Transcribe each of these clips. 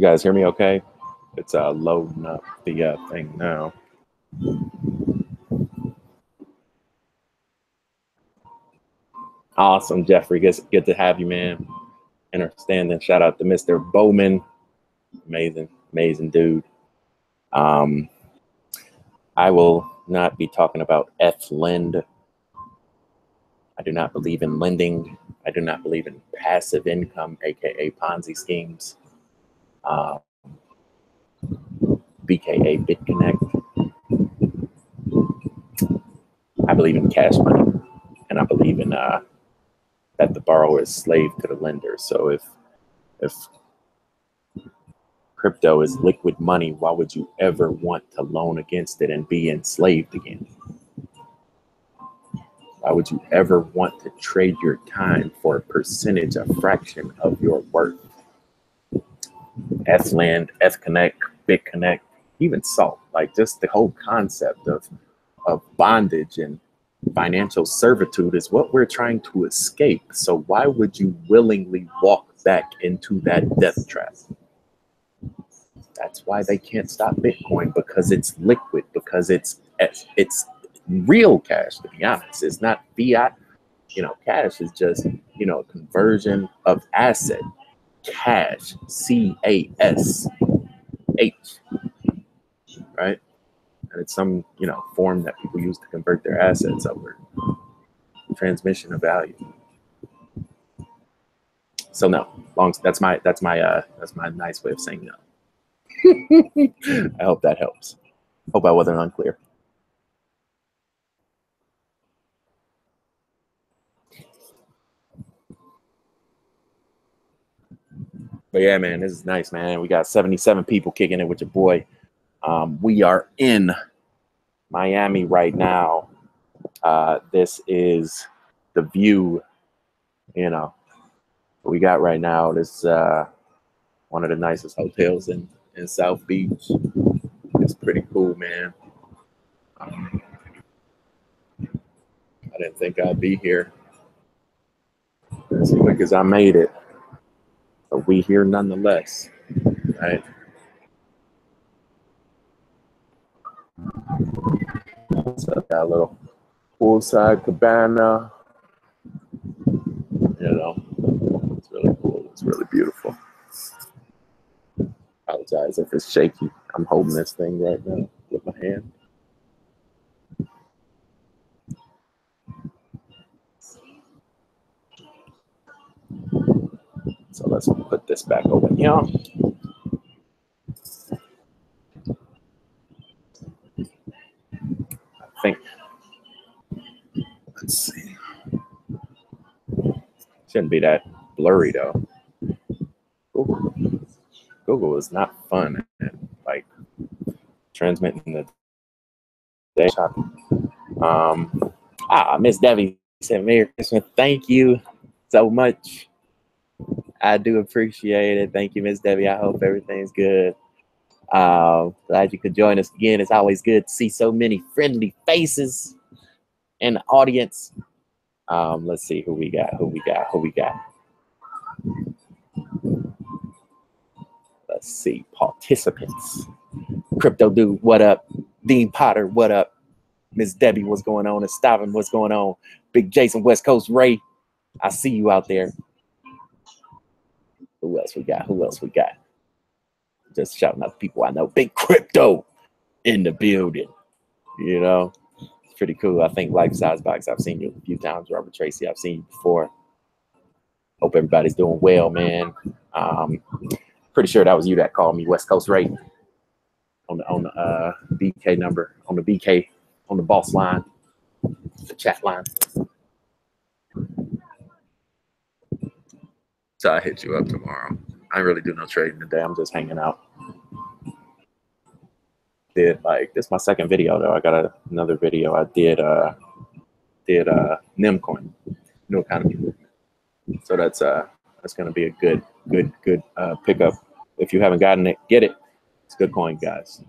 guys hear me okay? It's loading up the thing now. Awesome, Jeffrey. Good to have you, man. Understanding. Shout out to Mr. Bowman. Amazing, amazing dude. I will not be talking about F-Lend. I do not believe in lending. I do not believe in passive income, aka Ponzi schemes. BKA BitConnect. I believe in cash money, and I believe in that the borrower is slave to the lender. So if crypto is liquid money, why would you ever want to loan against it and be enslaved again? Why would you ever want to trade your time for a percentage, a fraction of your worth? F-Land, F-Connect, BitConnect, even Salt, like just the whole concept of bondage and financial servitude is what we're trying to escape. So why would you willingly walk back into that death trap? That's why they can't stop Bitcoin, because it's liquid, because it's real cash, to be honest. It's not fiat. You know, cash is just, you know, a conversion of asset. Cash, C-A-S-H, right? And it's some, you know, form that people use to convert their assets over. Transmission of value. So no, that's my nice way of saying no. I hope that helps. Hope I wasn't unclear. But yeah, man, this is nice, man. We got 77 people kicking it with your boy. We are in Miami right now. This is the view, you know, we got right now. This one of the nicest hotels in South Beach. It's pretty cool, man. I didn't think I'd be here as quick as I made it, but we here nonetheless, right? So got a little poolside cabana, you know. It's really cool. It's really beautiful. Apologize if it's shaky. I'm holding this thing right now with my hand. So let's put this back over here. I think, let's see. Shouldn't be that blurry though. Google is not fun and like transmitting the day. Miss Debbie said, "Merry Christmas." Thank you so much. I do appreciate it. Thank you, Miss Debbie. I hope everything's good. Glad you could join us again. It's always good to see so many friendly faces in the audience. Let's see who we got. Let's see, participants. Crypto Dude, what up? Dean Potter, what up? Miss Debbie, what's going on? And Stavin, what's going on? Big Jason, West Coast Ray, I see you out there. Who else we got? Just shouting out the people I know. Big Crypto in the building. You know, it's pretty cool. I think Life Size Box, I've seen you a few times. Robert Tracy, I've seen you before. Hope everybody's doing well, man. Pretty sure that was you that called me West Coast Ray on the BK number, on the boss line, the chat line. So I hit you up tomorrow. I ain't really do no trading today. I'm just hanging out. This is my second video though. I got another video. I did Nimcoin, New Economy Movement. So that's gonna be a good pickup. If you haven't gotten it, get it. It's a good coin, guys.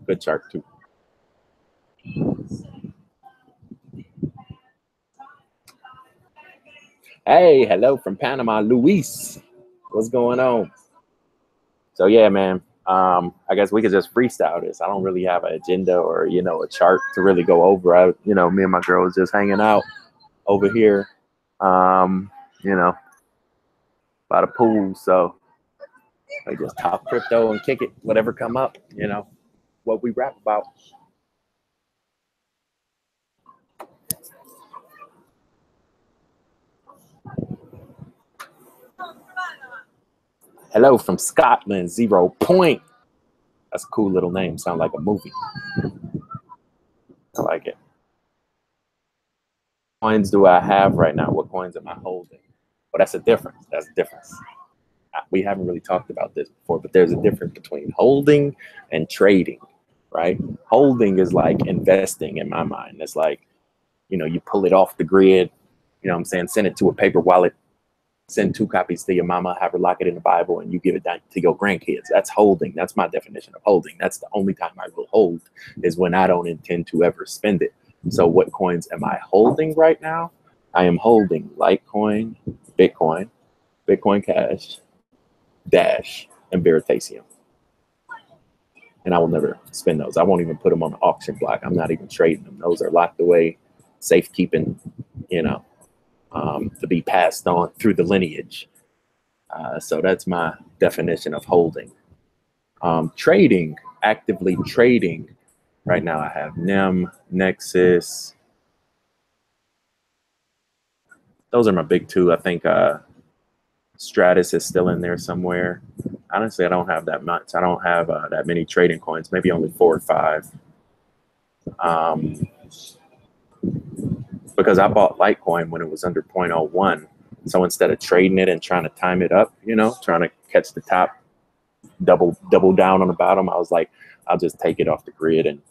Good chart too. Hey, hello from Panama, Luis. What's going on? So yeah, man. I guess we could just freestyle this. I don't really have an agenda or, you know, a chart to really go over. You know, me and my girl was just hanging out over here, you know, by the pool. So I just talk crypto and kick it, whatever come up, you know, what we rap about. Hello from Scotland, 0 Point. That's a cool little name. Sound like a movie. I like it. Coins do I have right now? What coins am I holding? Well, that's a difference. That's a difference. We haven't really talked about this before, but there's a difference between holding and trading, right? Holding is like investing in my mind. It's like, you know, you pull it off the grid, you know what I'm saying? Send it to a paper wallet, send 2 copies to your mama, have her lock it in the Bible, and you give it down to your grandkids. That's holding. That's my definition of holding. That's the only time I will hold, is when I don't intend to ever spend it. So what coins am I holding right now? I am holding Litecoin, Bitcoin, Bitcoin Cash, Dash, and Veritasium. And I will never spend those. I won't even put them on the auction block. I'm not even trading them. Those are locked away, safekeeping, you know, to be passed on through the lineage. So that's my definition of holding. Trading, actively trading. Right now I have NEM, Nexus. Those are my big 2. I think Stratus is still in there somewhere. Honestly, I don't have that much. I don't have that many trading coins, maybe only 4 or 5. Because I bought Litecoin when it was under 0.01. So instead of trading it and trying to time it up, you know, trying to catch the top, double down on the bottom, I was like, I'll just take it off the grid and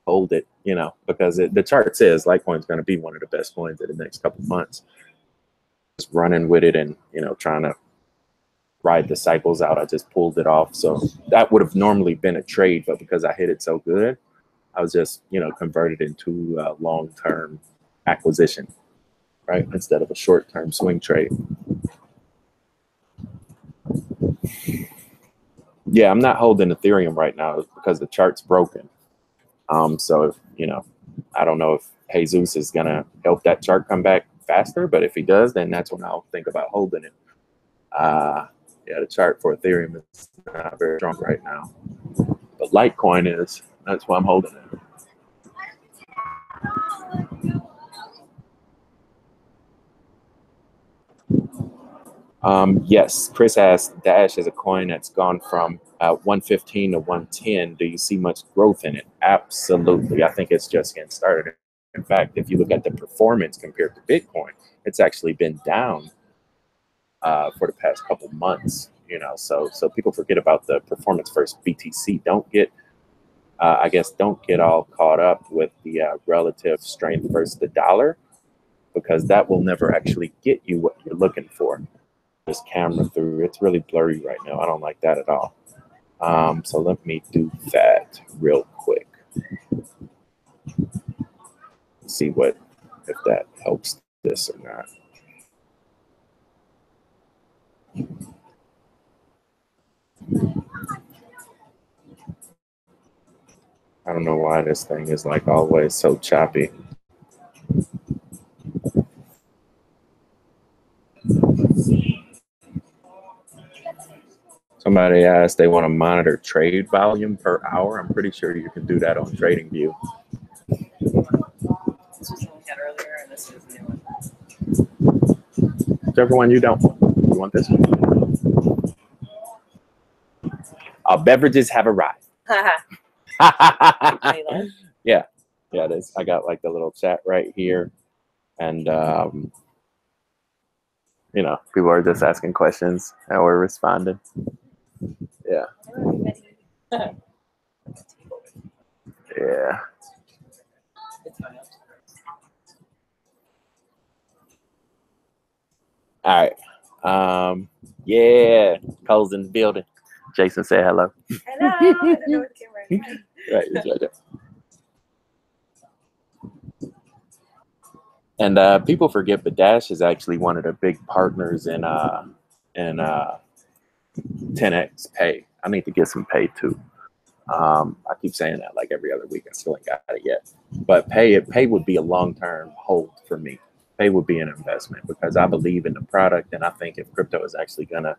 hold it, you know, because the chart says Litecoin is going to be one of the best coins in the next couple of months. Just running with it and, you know, trying to ride the cycles out. I just pulled it off. So that would have normally been a trade, but because I hit it so good, I was just, you know, converted into a long-term acquisition, right? Instead of a short-term swing trade. Yeah, I'm not holding Ethereum right now because the chart's broken. So, if, you know, I don't know if Jesus is going to help that chart come back faster, but if he does, then that's when I'll think about holding it. Yeah, the chart for Ethereum is not very strong right now, but Litecoin is. That's why I'm holding it. Yes, Chris asked, Dash is a coin that's gone from 115 to 110. Do you see much growth in it? Absolutely. I think it's just getting started. In fact, if you look at the performance compared to Bitcoin, it's actually been down for the past couple months. You know, so people forget about the performance versus BTC. Don't get, I guess, don't get all caught up with the relative strength versus the dollar, because that will never actually get you what you're looking for. This camera through, it's really blurry right now. I don't like that at all. So let me do that real quick. See what, if that helps this or not. I don't know why this thing is like always so choppy. Somebody asked they want to monitor trade volume per hour. I'm pretty sure you can do that on TradingView. This was the one we had earlier, and this is the new one. Whichever one you don't want. You want this one? Our beverages have arrived. Yeah, it is. I got like the little chat right here, and you know, people are just asking questions and we're responding. Yeah. Yeah. All right. Yeah. Cole's in the building. Jason said hello. Hello. I don't know what the camera is. Right, it's right there. And people forget, but Dash is actually one of the big partners in 10x Pay. I need to get some pay too. I keep saying that like every other week. I still ain't got it yet. But pay would be a long-term hold for me. Pay would be an investment because I believe in the product, and I think if crypto is actually gonna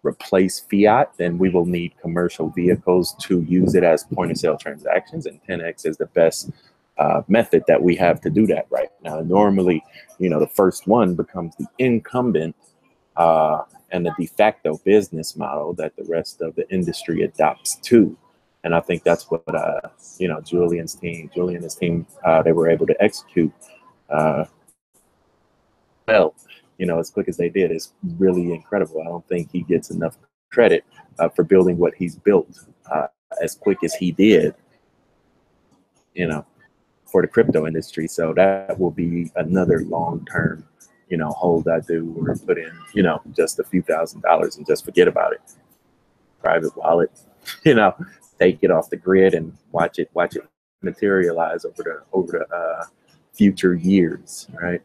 replace fiat, then we will need commercial vehicles to use it as point-of-sale transactions, and 10x is the best method that we have to do that right now. Normally, you know, the first one becomes the incumbent and the de facto business model that the rest of the industry adopts to. And I think that's what, you know, Julian and his team, they were able to execute well, you know, as quick as they did. Is really incredible. I don't think he gets enough credit for building what he's built as quick as he did, you know, for the crypto industry. So that will be another long-term, you know, hold I do, or put in, you know, just a few $1,000s and just forget about it. Private wallet, you know, take it off the grid and watch it materialize over the future years, right?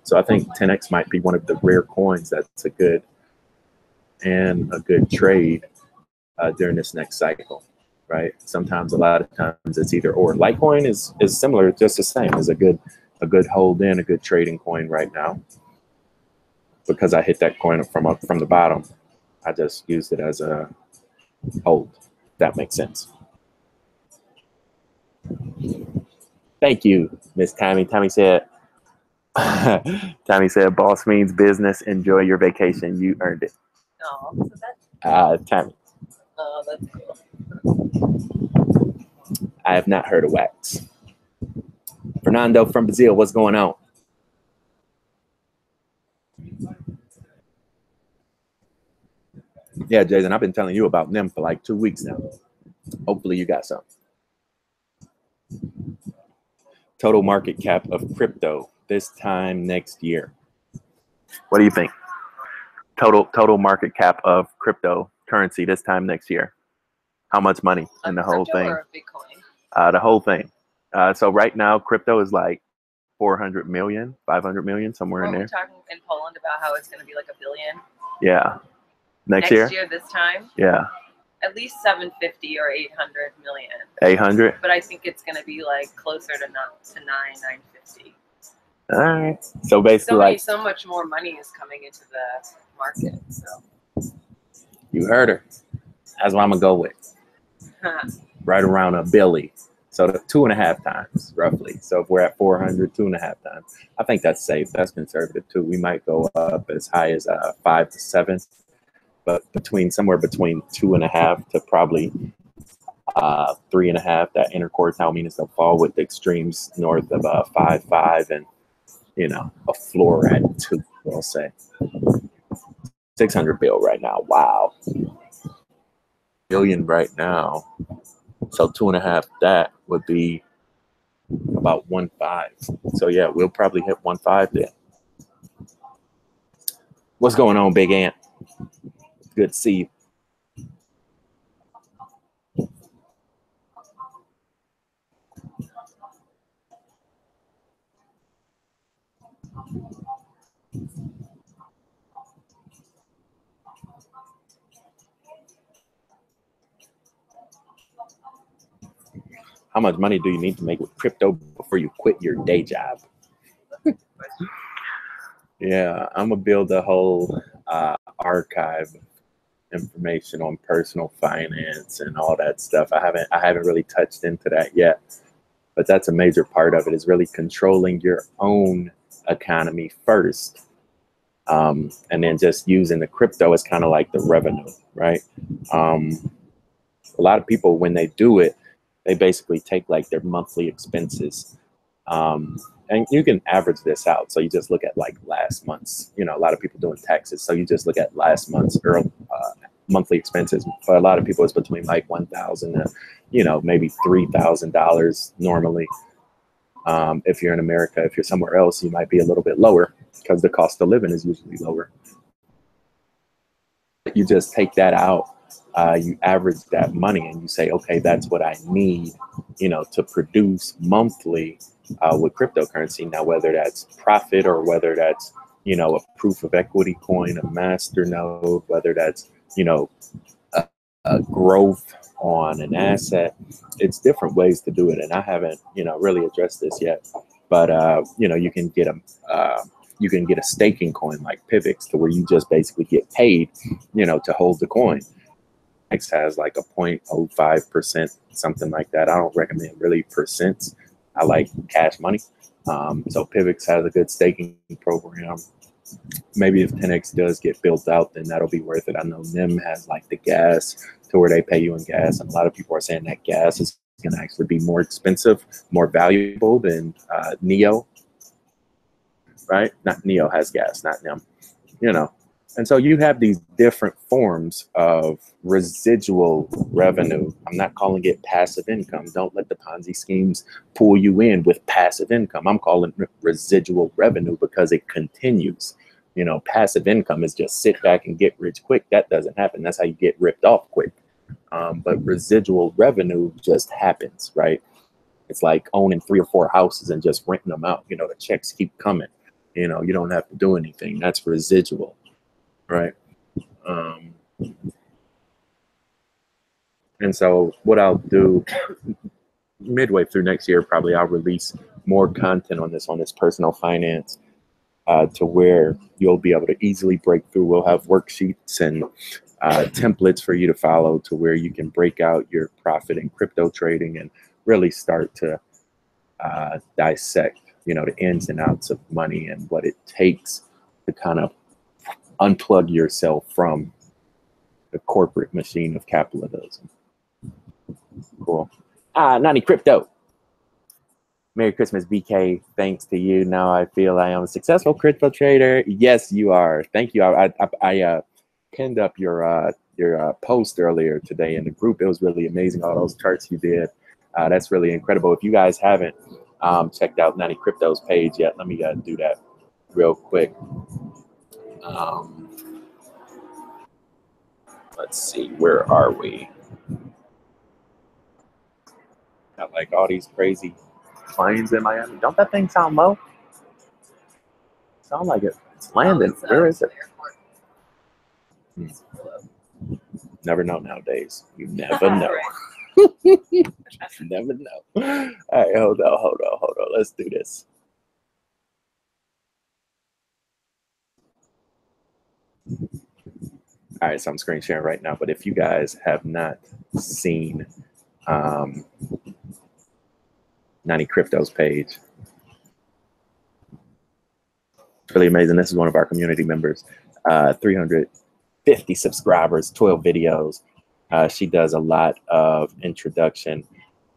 So I think 10x might be one of the rare coins that's a good trade during this next cycle, right? Sometimes, a lot of times, it's either or. Litecoin is similar, just the same. Is a good hold in, a good trading coin right now. Because I hit that coin from the bottom, I just used it as a hold. If that makes sense. Thank you, Miss Tammy. Tammy said, boss means business. Enjoy your vacation. You earned it. Oh, so that's Tammy. Oh, that's cool. I have not heard of wax. Fernando from Brazil, what's going on? Yeah, Jason, I've been telling you about them for like 2 weeks now. Hopefully you got some. Total market cap of crypto this time next year. What do you think? Total market cap of cryptocurrency this time next year. How much money in the whole thing? Or Bitcoin? The whole thing. So right now, crypto is like 400 million, 500 million, somewhere in there. We're talking in Poland about how it's going to be like $1 billion. Yeah. Next year this time? Yeah. At least 750 or 800 million. 800? But I think it's going to be like closer to 950. All right. So basically, so much more money is coming into the market. So you heard her. That's what I'm gonna go with. Right around $1 billion. So 2.5 times roughly. So if we're at 400, 2.5 times. I think that's safe. That's conservative too. We might go up as high as 5 to 7, but somewhere between 2.5 to probably 3.5. That inner quartile means they'll fall with the extremes north of 5.5 and, you know, a floor at 2. We'll say 600 bill right now. Wow. Billion right now. So 2.5, that would be about 1.5. So yeah, we'll probably hit 1.5 there. What's going on, Big Ant? Good to see you. How much money do you need to make with crypto before you quit your day job? Yeah, I'm gonna build a whole archive of information on personal finance and all that stuff. I haven't really touched into that yet, but that's a major part of it, is really controlling your own economy first, and then just using the crypto as kind of like the revenue, right? A lot of people, when they do it, they basically take like their monthly expenses, and you can average this out. So you just look at like last month's, you know, a lot of people doing taxes. So you just look at last month's monthly expenses. For a lot of people, it's between like $1,000 to, you know, maybe $3,000 normally. If you're in America, if you're somewhere else, you might be a little bit lower because the cost of living is usually lower. You just take that out. You average that money and you say, okay, that's what I need, you know, to produce monthly with cryptocurrency. Now, whether that's profit or whether that's, you know, a proof of equity coin, a master node, whether that's you know, growth on an asset. It's different ways to do it, and I haven't, you know, really addressed this yet. But you know, you can get a staking coin like Pivx, to where you just basically get paid, you know, to hold the coin. X has like a 0.05%, something like that. I don't recommend really percents. I like cash money. So Pivx has a good staking program. Maybe if 10x does get built out, then that'll be worth it. I know NIM has like the gas to where they pay you in gas, and a lot of people are saying that gas is going to actually be more expensive, more valuable than Neo, right? Not Neo has gas, not NIM, you know. And so you have these different forms of residual revenue. I'm not calling it passive income. Don't let the Ponzi schemes pull you in with passive income. I'm calling it residual revenue because it continues. You know, passive income is just sit back and get rich quick. That doesn't happen. That's how you get ripped off quick. But residual revenue just happens, right? It's like owning 3 or 4 houses and just renting them out. You know, the checks keep coming. You know, you don't have to do anything. That's residual, right? And so what I'll do midway through next year, probably I'll release more content on this personal finance, to where you'll be able to easily break through. We'll have worksheets and templates for you to follow, to where you can break out your profit in crypto trading and really start to dissect, you know, the ins and outs of money and what it takes to kind of unplug yourself from the corporate machine of capitalism. Cool. 90 Crypto. Merry Christmas, BK. Thanks to you. Now I feel I am a successful crypto trader. Yes, you are. Thank you. I pinned up your post earlier today in the group. It was really amazing, all those charts you did. That's really incredible. If you guys haven't checked out 90 Crypto's page yet, let me do that real quick. Let's see, where are we? Got like all these crazy planes in Miami. Don't that thing sound low? Sound like it's landing. Where is it? Never know nowadays. You never know. You never know. All right, hold on. Let's do this. All right, so I'm screen sharing right now, but if you guys have not seen 90 Crypto's page, it's really amazing. This is one of our community members, 350 subscribers, 12 videos. She does a lot of introduction,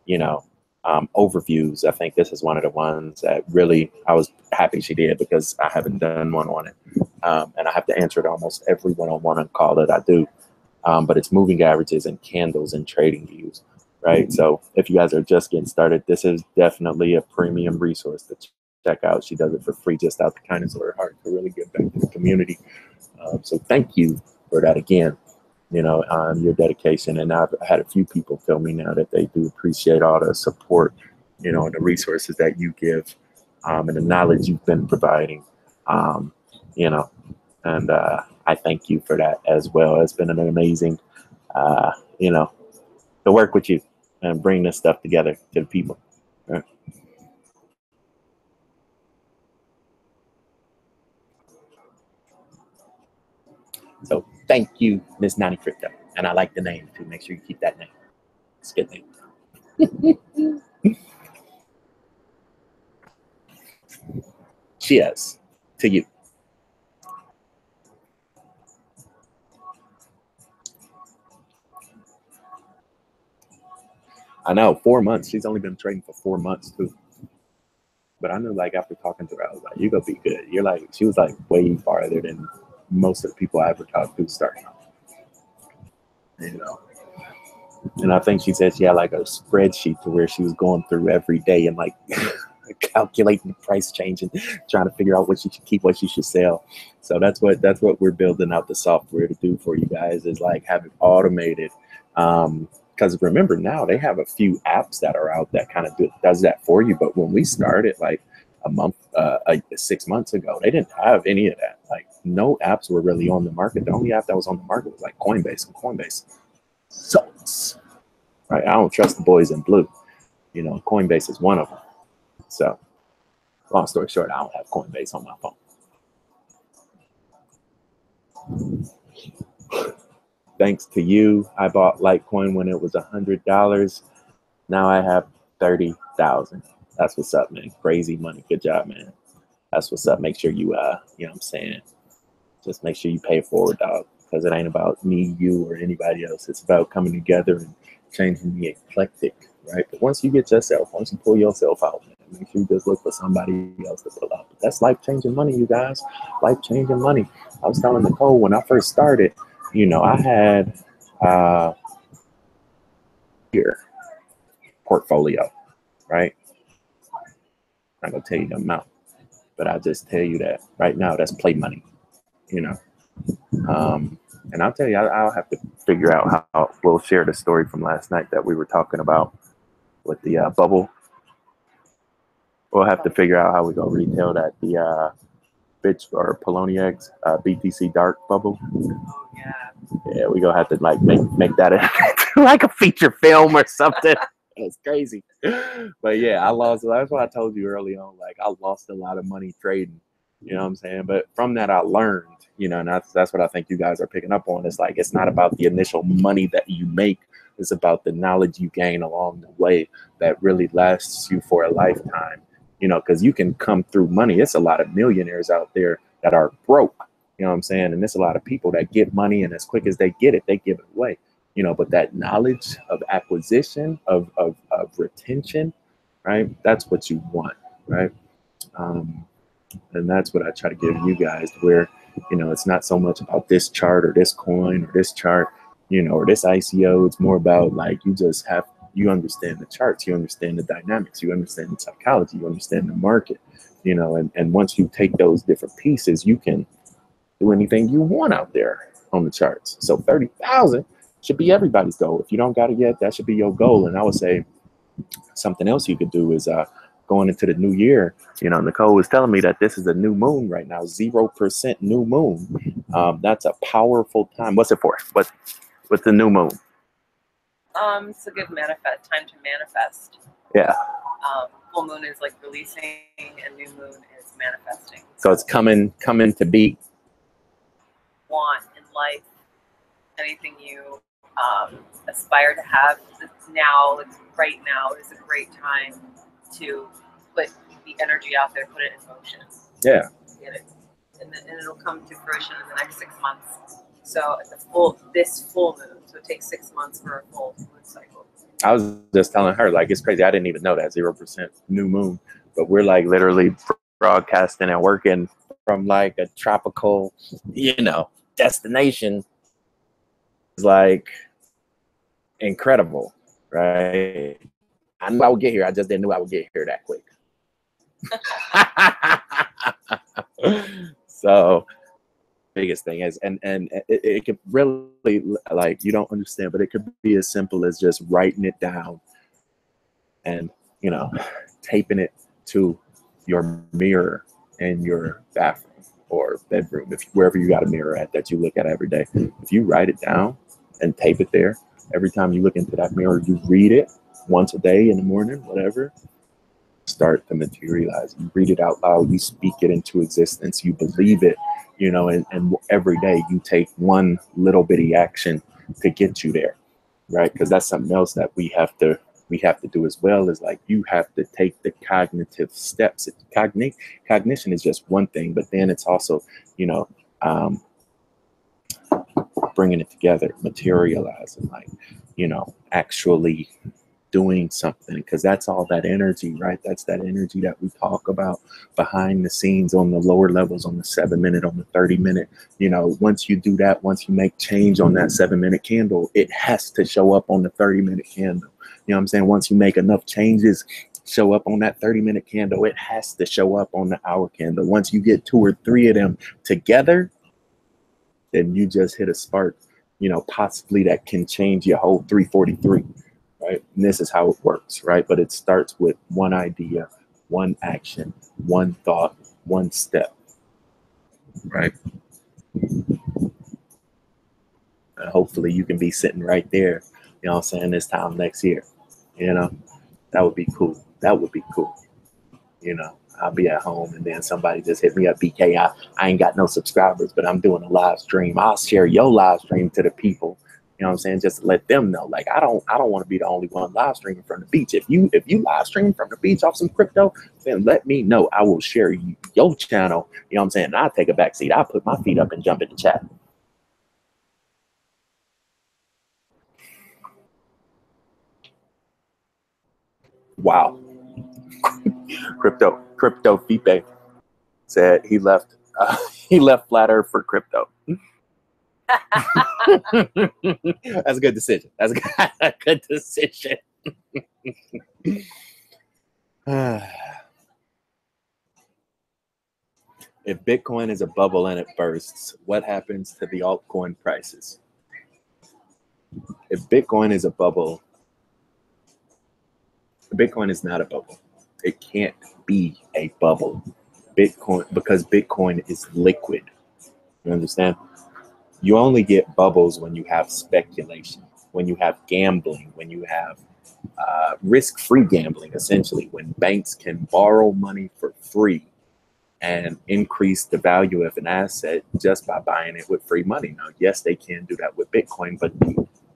you know, overviews. I think this is one of the ones that really I was happy she did, because I haven't done one on it. And I have to answer it almost every one-on-one call that I do. But it's moving averages and candles and trading views, right? So if you guys are just getting started, this is definitely a premium resource to check out. She does it for free, just out the kindness of her heart, to really give back to the community. So thank you for that again, you know, your dedication. And I've had a few people tell me now that they do appreciate all the support, you know, and the resources that you give, and the knowledge you've been providing, you know, and I thank you for that as well. It's been an amazing, you know, to work with you and bring this stuff together to the people. Right. So thank you, Miss 90 Crypto. And I like the name too. Make sure you keep that name. It's a good name. Cheers to you. I know, 4 months. She's only been trading for 4 months too. But I knew, like, after talking to her, I was like, you're gonna be good. You're like, she was like way farther than most of the people I ever talked to starting off. You know. And I think she said she had like a spreadsheet to where she was going through every day and like calculating the price change and trying to figure out what she should keep, what she should sell. So that's what we're building out the software to do for you guys, is like have it automated. Because remember, now they have a few apps that are out that kind of does that for you. But when we started like a month, 6 months ago, they didn't have any of that. Like no apps were really on the market. The only app that was on the market was like Coinbase, and Coinbase sucks, right? I don't trust the boys in blue. You know, Coinbase is one of them. So long story short, I don't have Coinbase on my phone. Thanks to you, I bought Litecoin when it was $100. Now I have 30,000. That's what's up, man. Crazy money. Good job, man. That's what's up. Make sure you, you know what I'm saying? Just make sure you pay it forward, dog, because it ain't about me, you, or anybody else. It's about coming together and changing the eclectic, right? But once you get yourself, once you pull yourself out, man, make sure you just look for somebody else to pull out. But that's life-changing money, you guys. Life-changing money. I was telling Nicole when I first started, you know, I had here portfolio, right? I'm not gonna tell you the amount, but I'll just tell you that right now that's play money, you know. And I'll tell you, I'll have to figure out how we'll share the story from last night that we were talking about with the bubble. We'll have to figure out how we go retail that, the bitch or Poloniex BTC dark bubble. Yeah, we gonna have to like make that like a feature film or something. It's crazy. But yeah, I lost. That's what I told you early on. Like I lost a lot of money trading. You know what I'm saying? But from that, I learned. You know, and that's what I think you guys are picking up on. It's like it's not about the initial money that you make. It's about the knowledge you gain along the way that really lasts you for a lifetime. You know, because you can come through money. It's a lot of millionaires out there that are broke. You know what I'm saying? And there's a lot of people that get money, and as quick as they get it, they give it away. You know, but that knowledge of acquisition, of retention, right? That's what you want, right? And that's what I try to give you guys, where, you know, it's not so much about this chart or this coin or this chart, you know, or this ICO. It's more about like you understand the charts, you understand the dynamics, you understand the psychology, you understand the market, you know, and once you take those different pieces, you can do anything you want out there on the charts. So 30,000 should be everybody's goal. If you don't got it yet, that should be your goal. And I would say something else you could do is going into the new year. You know, Nicole was telling me that this is a new moon right now, 0% new moon. That's a powerful time. What's it for? What's the new moon? It's a good time to manifest. Yeah. Full moon is like releasing, and new moon is manifesting. So it's coming to be. Want in life, anything you aspire to have now, like right now is a great time to put the energy out there, put it in motion. Yeah. Get it, and it'll come to fruition in the next 6 months. So this full moon, so it takes 6 months for a full moon cycle. I was just telling her, like, it's crazy. I didn't even know that 0% new moon, but we're like literally broadcasting and working from like a tropical, you know, destination. Is like incredible, right? I knew I would get here. I just didn't know I would get here that quick. So biggest thing is, and it could really, like, you don't understand, but it could be as simple as just writing it down and, you know, taping it to your mirror in your bathroom or bedroom, if wherever you got a mirror at that you look at every day. If you write it down and tape it there, every time you look into that mirror, you read it once a day in the morning, whatever, start to materialize. You read it out loud, you speak it into existence, you believe it, you know, and every day you take one little bitty action to get you there, right? Because that's something else that we have to do as well, is like you have to take the cognitive steps. Cognition is just one thing, but then it's also, you know, bringing it together, materializing, like, you know, actually doing something, because that's all that energy, right? That's that energy that we talk about behind the scenes on the lower levels, on the 7-minute, on the 30-minute. You know, once you do that, once you make change on that 7-minute candle, it has to show up on the 30-minute candle. You know what I'm saying? Once you make enough changes show up on that 30-minute candle, it has to show up on the hour candle. Once you get 2 or 3 of them together, then you just hit a spark, you know, possibly that can change your whole 343. Right? And this is how it works, right? But it starts with one idea, one action, one thought, one step, right? And hopefully you can be sitting right there, you know what I'm saying, this time next year. You know, that would be cool. That would be cool. You know, I'll be at home and then somebody just hit me up, BK. I ain't got no subscribers, but I'm doing a live stream. I'll share your live stream to the people. You know what I'm saying? Just to let them know. Like, I don't want to be the only one live streaming from the beach. If you live stream from the beach off some crypto, then let me know. I will share your channel. You know what I'm saying? And I'll take a back seat. I'll put my feet up and jump in the chat. Wow. Crypto Fipe said he left Flat Earth for crypto. That's a good decision. That's a good decision. If Bitcoin is a bubble and it bursts, what happens to the altcoin prices? If Bitcoin is a bubble, Bitcoin is not a bubble. It can't be a bubble. Because Bitcoin is liquid. You understand? You only get bubbles when you have speculation, when you have gambling, when you have risk-free gambling, essentially, when banks can borrow money for free and increase the value of an asset just by buying it with free money. Now, yes, they can do that with Bitcoin, but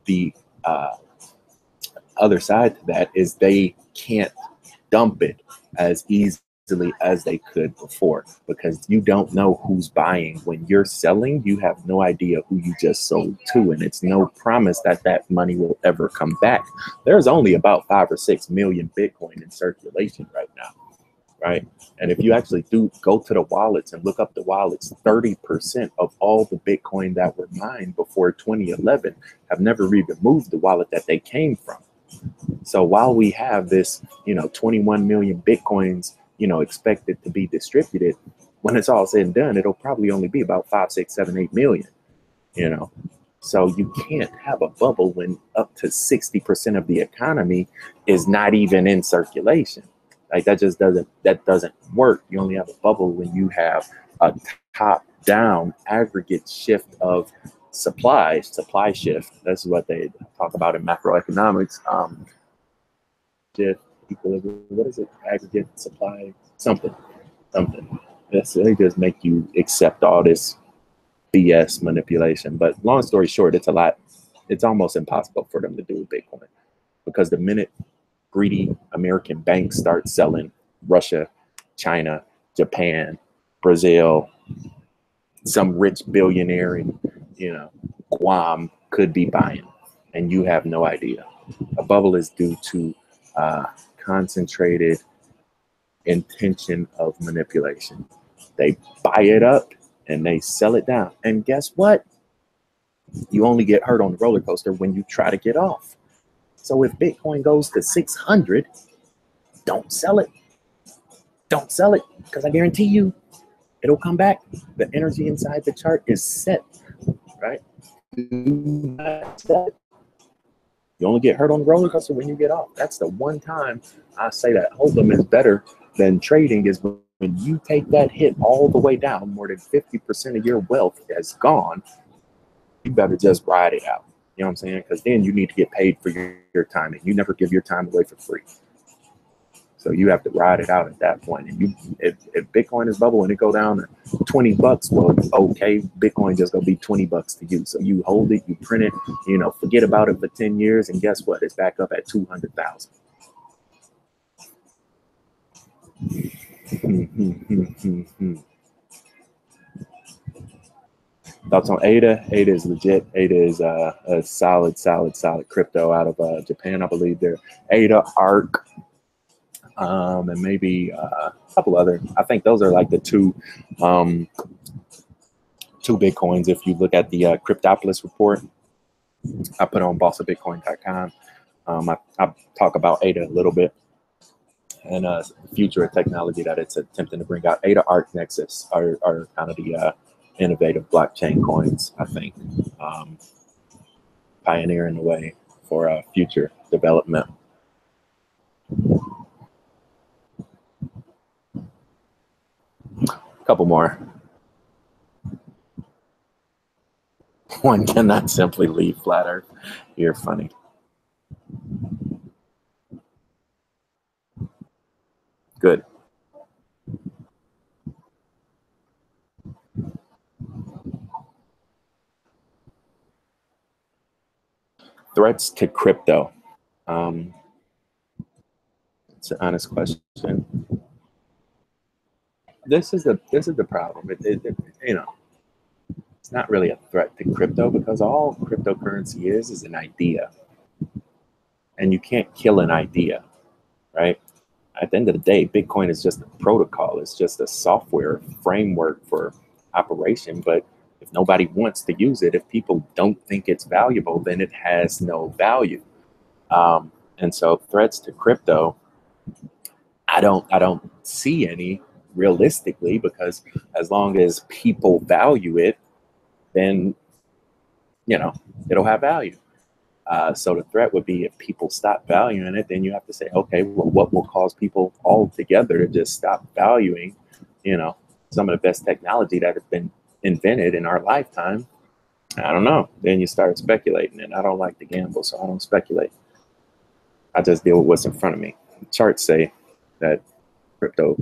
the other side to that is they can't dump it as easily as they could before, because you don't know who's buying. When you're selling, you have no idea who you just sold to, and it's no promise that that money will ever come back. There's only about 5 or 6 million Bitcoin in circulation right now, right? And if you actually do go to the wallets and look up the wallets, 30% of all the Bitcoin that were mined before 2011 have never even moved the wallet that they came from. So while we have this, 21 million Bitcoins, expected to be distributed, when it's all said and done, it'll probably only be about 5, 6, 7, 8 million, So you can't have a bubble when up to 60% of the economy is not even in circulation. Like, that doesn't work. You only have a bubble when you have a top-down aggregate shift of supply shift. That's what they talk about in macroeconomics. Shift, equilibrium, what is it? Aggregate supply, something. They just make you accept all this BS manipulation. But long story short, it's almost impossible for them to do with Bitcoin, because the minute greedy American banks start selling, Russia, China, Japan, Brazil, some rich billionaire in, Guam could be buying, and you have no idea. A bubble is due to concentrated intention of manipulation. They buy it up and they sell it down. And guess what? You only get hurt on the roller coaster when you try to get off. So if Bitcoin goes to 600, don't sell it. Don't sell it, because I guarantee you it'll come back. The energy inside the chart is set, right? Do not sell it. You only get hurt on the roller coaster when you get off. That's the one time I say that hold'em is better than trading, is when you take that hit all the way down, more than 50% of your wealth has gone. You better just ride it out. You know what I'm saying? Because then you need to get paid for your time, and you never give your time away for free. So you have to ride it out at that point. And if Bitcoin is bubble and it go down to $20, well, okay, Bitcoin just gonna be $20 to you. So you hold it, you print it, forget about it for 10 years, and guess what? It's back up at 200,000. Thoughts on ADA? ADA is legit. ADA is a solid crypto out of Japan, I believe. They're ADA, ARC, and maybe a couple other. I think those are like the two Bitcoins. If you look at the Cryptopolis report I put on bossofbitcoin.com, I talk about ADA a little bit, and the future of technology that it's attempting to bring out. ADA, ARC, Nexus are kind of the innovative blockchain coins, I think, pioneering the way for future development. A couple more. One cannot simply leave flat Earth. You're funny. Good. Threats to crypto. It's an honest question. This is the problem. You know, it's not really a threat to crypto because all cryptocurrency is an idea, and you can't kill an idea, right? At the end of the day, Bitcoin is just a protocol. It's just a software framework for operation. But if nobody wants to use it, if people don't think it's valuable, then it has no value. And so threats to crypto, I don't see any realistically, because as long as people value it, then, you know, it'll have value. So the threat would be if people stop valuing it, then you have to say, okay, well, what will cause people altogether to just stop valuing, you know, some of the best technology that has been invented in our lifetime? I don't know. Then you start speculating, and I don't like to gamble, so I don't speculate. I just deal with what's in front of me. The charts say that crypto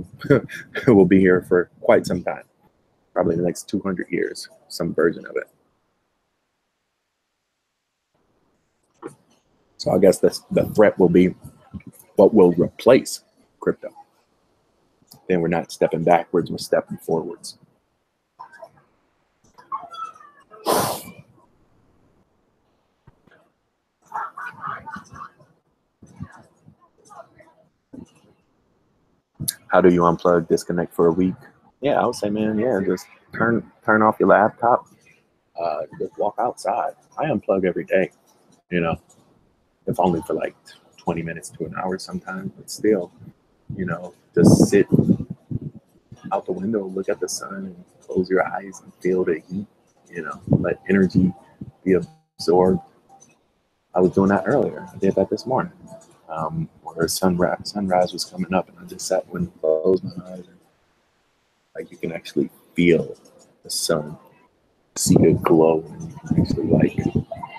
will be here for quite some time, probably the next 200 years, some version of it. So I guess the threat will be what will replace crypto. Then we're not stepping backwards, we're stepping forwards. How do you unplug, disconnect for a week? Yeah, I would say, man, yeah, just turn off your laptop, just walk outside. I unplug every day, you know, if only for like 20 minutes to an hour sometimes, but still, you know, just sit out the window, look at the sun, and close your eyes and feel the heat, you know, let energy be absorbed. I was doing that earlier. I did that this morning. Where sunrise was coming up, and I just sat and closed my eyes, and like you can actually feel the sun, see the glow, and you can actually like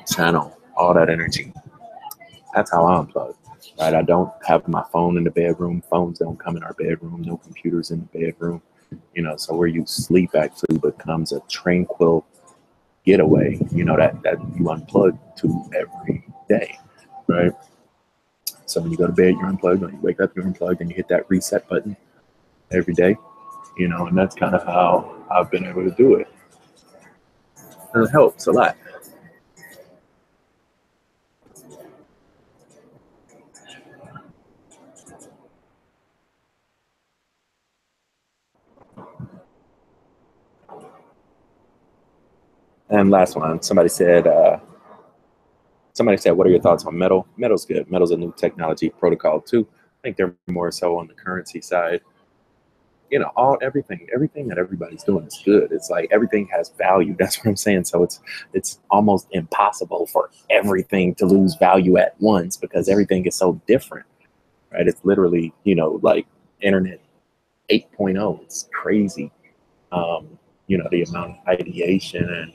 channel all that energy. That's how I unplug. Right? I don't have my phone in the bedroom. Phones don't come in our bedroom. No computers in the bedroom. You know, so where you sleep actually becomes a tranquil getaway. You know, that you unplug to every day, right? So when you go to bed, you're unplugged. When you wake up, you're unplugged, and you hit that reset button every day. You know, and that's kind of how I've been able to do it. And it helps a lot. And last one, somebody said, what are your thoughts on metal? Metal's good. Metal's a new technology protocol too. I think they're more so on the currency side. You know, everything that everybody's doing is good. It's like everything has value. That's what I'm saying. So it's almost impossible for everything to lose value at once because everything is so different, right? It's literally, you know, like internet 8.0. It's crazy. You know, the amount of ideation and,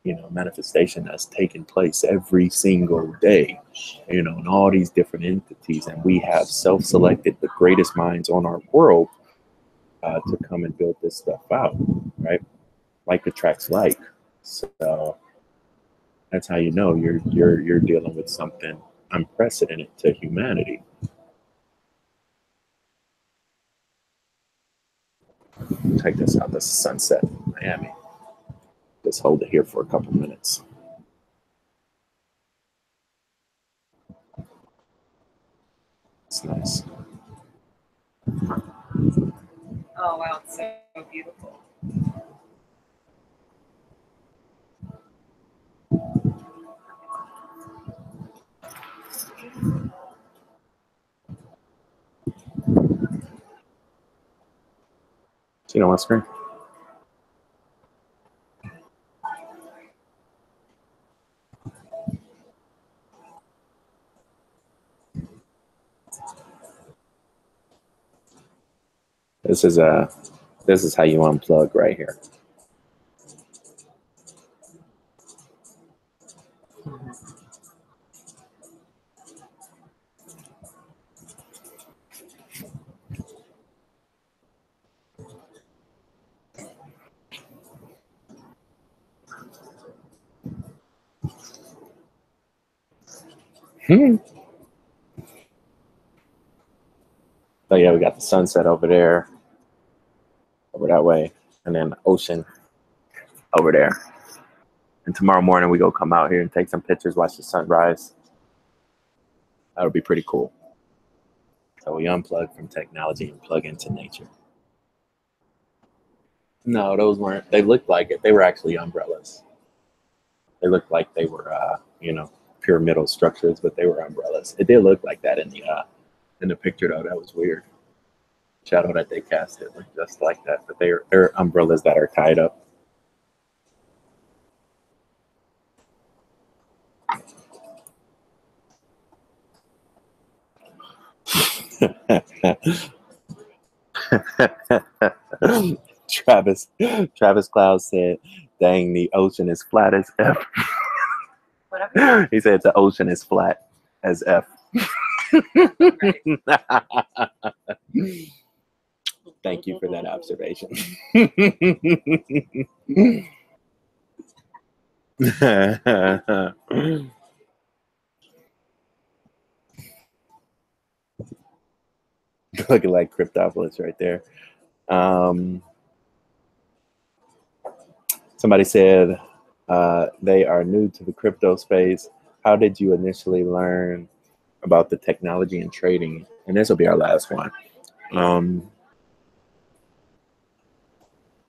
you know, manifestation that's taking place every single day, you know, in all these different entities. And we have self-selected the greatest minds on our world to come and build this stuff out, right? Like attracts like. So that's how you know you're dealing with something unprecedented to humanity. Take this out. This is sunset, Miami. Just hold it here for a couple minutes. It's nice. Oh wow, it's so beautiful. See it on my screen? This is how you unplug right here. So yeah, we got the sunset over there, over that way, and then the ocean over there. And tomorrow morning we go come out here and take some pictures, watch the sunrise. That'll be pretty cool. So we unplug from technology and plug into nature. No, those weren't. They looked like it. They were actually umbrellas. They looked like they were, pyramidal structures, but they were umbrellas. It did look like that in the picture, though. That was weird. Shadow that they cast, it looked just like that, but they're umbrellas that are tied up. Travis Cloud said, "Dang, the ocean is flat as F." Whatever. He said the ocean is flat as F. Thank you for that observation. Looking like Cryptopolis right there. Somebody said they are new to the crypto space. How did you initially learn about the technology and trading? And this will be our last one.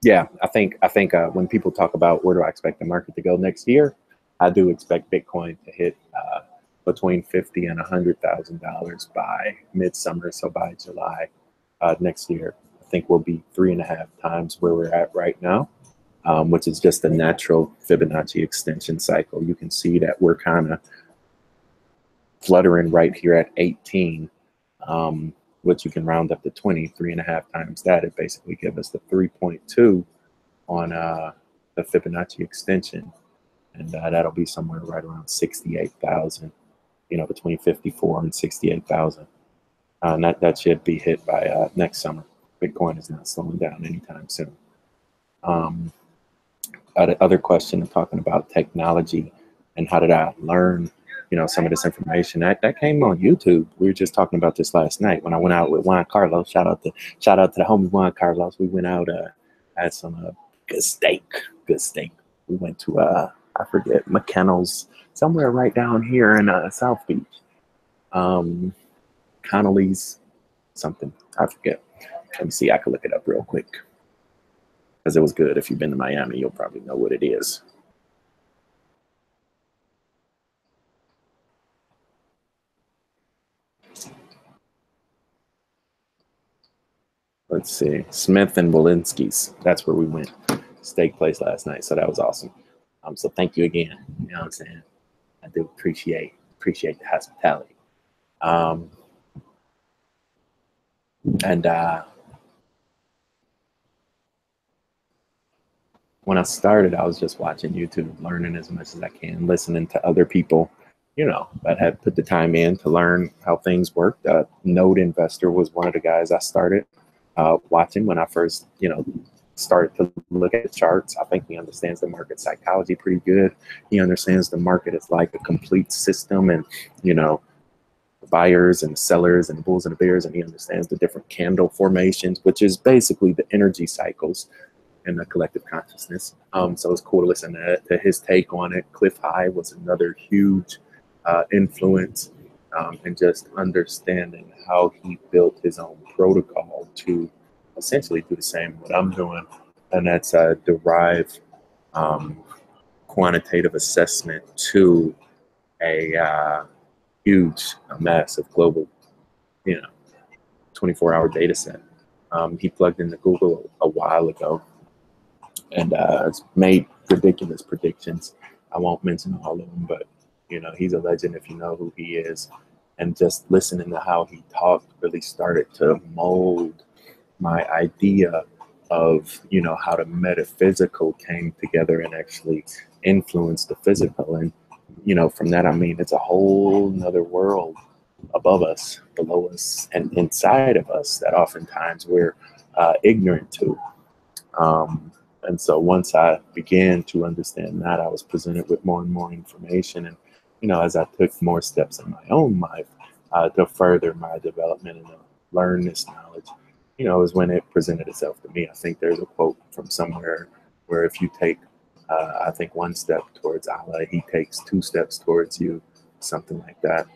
Yeah, I think when people talk about where do I expect the market to go next year, I do expect Bitcoin to hit between $50,000 and $100,000 by midsummer, so by July next year. I think we'll be 3.5 times where we're at right now, which is just a natural Fibonacci extension cycle. You can see that we're kind of fluttering right here at 18. Which you can round up to 20, 3.5 times that. It basically gives us the 3.2 on the Fibonacci extension. And that'll be somewhere right around 68,000, between 54 and 68,000. And that should be hit by next summer. Bitcoin is not slowing down anytime soon. Other question talking about technology and how did I learn some of this information that came on YouTube. We were just talking about this last night when I went out with Juan Carlos. Shout out to the homie Juan Carlos. We went out, had some good steak. We went to I forget, McKennel's, somewhere right down here in South Beach. Connolly's something, I forget. Let me see, I can look it up real quick because it was good. If you've been to Miami, you'll probably know what it is. Let's see, Smith and Walensky's. That's where we went. Steak place last night, so that was awesome. So thank you again. You know what I'm saying? I do appreciate the hospitality. When I started, I was just watching YouTube, learning as much as I can, listening to other people, that had put the time in to learn how things worked. Node Investor was one of the guys I started watching when I first, started to look at charts. I think he understands the market psychology pretty good. He understands the market is like a complete system, and buyers and sellers and bulls and bears, and he understands the different candle formations, which is basically the energy cycles in the collective consciousness. So it's cool to listen to his take on it. Cliff High was another huge influence, and just understanding how he built his own protocol to essentially do the same what I'm doing, and that's derive quantitative assessment to a huge, massive global, 24-hour data set. He plugged into Google a while ago and made ridiculous predictions. I won't mention all of them, but he's a legend if you know who he is. And just listening to how he talked really started to mold my idea of how the metaphysical came together and actually influenced the physical. And from that, I mean, it's a whole nother world above us, below us, and inside of us that oftentimes we're ignorant to. And so once I began to understand that, I was presented with more and more information, and you know, as I took more steps in my own life to further my development and to learn this knowledge, you know, is when it presented itself to me. I think there's a quote from somewhere where if you take, I think, one step towards Allah, he takes two steps towards you, something like that.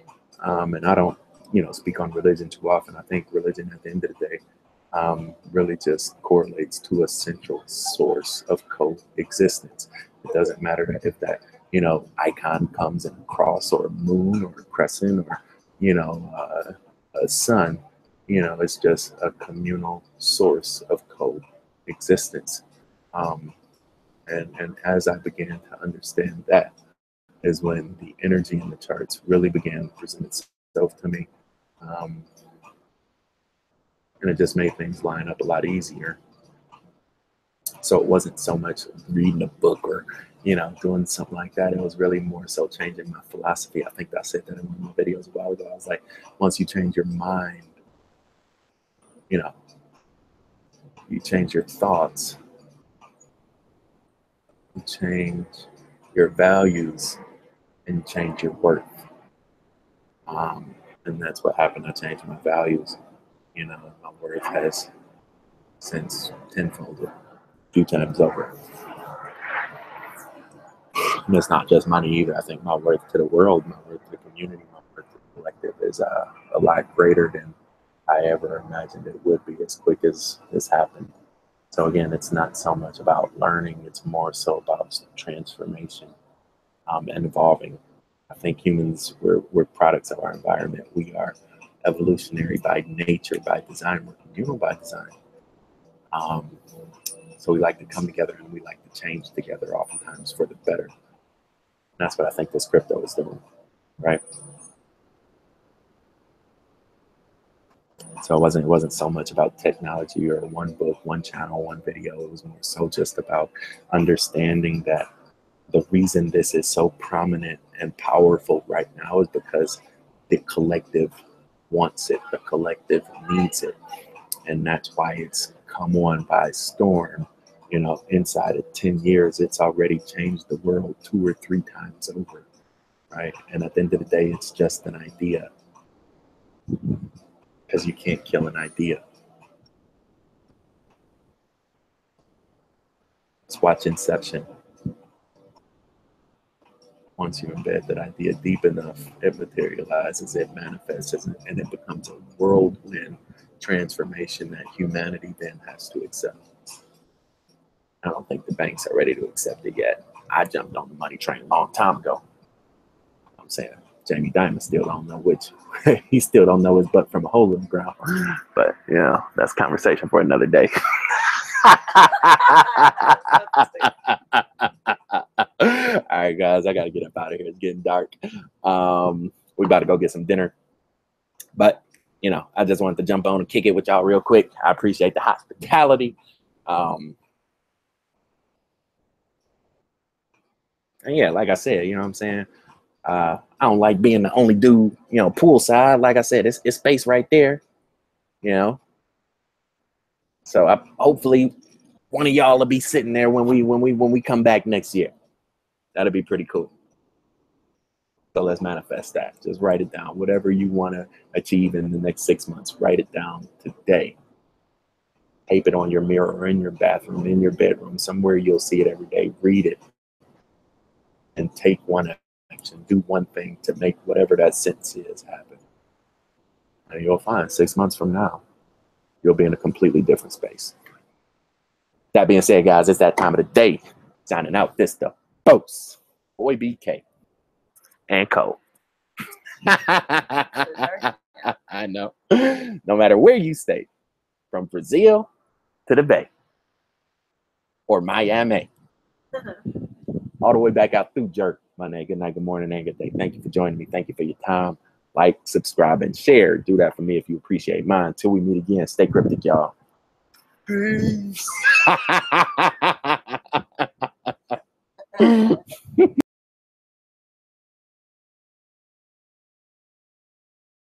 And I don't, you know, speak on religion too often. I think religion at the end of the day really just correlates to a central source of coexistence. It doesn't matter if that, you know, icon comes in a cross or a moon or a crescent or, you know, a sun. You know, it's just a communal source of coexistence. And as I began to understand that is when the energy in the charts really began to present itself to me. And it just made things line up a lot easier. So it wasn't so much reading a book or, you know, doing something like that. It was really more so changing my philosophy. I think I said that in one of my videos a while ago. I was like, once you change your mind, you know, you change your thoughts, you change your values, and you change your worth. And that's what happened. I changed my values. You know, my worth has since tenfolded a few times over. And it's not just money either. I think my worth to the world, my worth to the community, my worth to the collective is a lot greater than I ever imagined it would be as quick as this happened. So again, it's not so much about learning, it's more so about transformation and evolving. I think humans, we're products of our environment. We are evolutionary by nature, by design. We're communal by design. So we like to come together and we like to change together oftentimes for the better. And that's what I think this crypto is doing, right? So it wasn't so much about technology or one book, one channel, one video. It was more so just about understanding that the reason this is so prominent and powerful right now is because the collective wants it, the collective needs it. And that's why it's come on by storm. You know, inside of 10 years, it's already changed the world 2 or 3 times over, right? And at the end of the day, it's just an idea. Because you can't kill an idea. Let's watch Inception. Once you embed that idea deep enough, it materializes, it manifests, and it becomes a whirlwind transformation that humanity then has to accept. I don't think the banks are ready to accept it yet. I jumped on the money train a long time ago. I'm saying Jamie Dimon still don't know which. He still don't know his butt from a hole in the ground. But, you know, that's conversation for another day. All right, guys, I got to get up out of here. It's getting dark. We about to go get some dinner. But, you know, I just wanted to jump on and kick it with y'all real quick. I appreciate the hospitality. And yeah, like I said, you know what I'm saying? I don't like being the only dude, you know, poolside. Like I said, it's space right there, you know. So hopefully one of y'all will be sitting there when we come back next year. That'll be pretty cool. So let's manifest that. Just write it down. Whatever you want to achieve in the next 6 months, write it down today. Tape it on your mirror or in your bathroom, in your bedroom, somewhere you'll see it every day. Read it and take one action. Do one thing to make whatever that sentence is happen. And you'll find 6 months from now, you'll be in a completely different space. That being said, guys, it's that time of the day. Signing out, this the boss, boy BK and Co. I know. No matter where you stay, from Brazil to the Bay or Miami, all the way back out through Jerk. My name, good night, good morning, and good day. Thank you for joining me. Thank you for your time. Like, subscribe, and share. Do that for me if you appreciate mine. Until we meet again, stay cryptic, y'all. Peace.